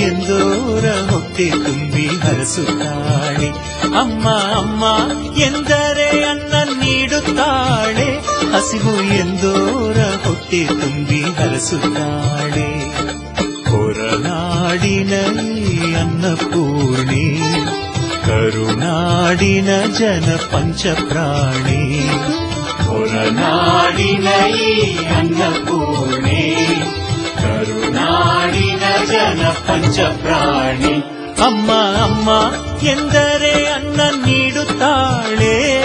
ಎಂದೋರ ಹೊಟ್ಟೆ ತುಂಬಿ ಹರಸುತ್ತಾಳೆ. ಅಮ್ಮ ಅಮ್ಮ ಎಂದರೆ ಅನ್ನ ನೀಡುತ್ತಾಳೆ, ಹಸಿವು ಎಂದೋರ ಹೊಟ್ಟೆ ತುಂಬಿ ಹರಸುತ್ತಾಳೆ. ಹೊರನಾಡಿನ ಅನ್ನಪೂರ್ಣಿ, ಕರುನಾಡಿನ ಜನ ಪಂಚಪ್ರಾಣಿ. ಹೊರನಾಡಿನ ಅನ್ನಪೂರ್ಣಿ, ಕರುನಾಡಿನ ಜನ ಪಂಚಪ್ರಾಣಿ. ಅಮ್ಮ ಅಮ್ಮ ಎಂದರೆ ಅನ್ನ ನೀಡುತ್ತಾಳೆ,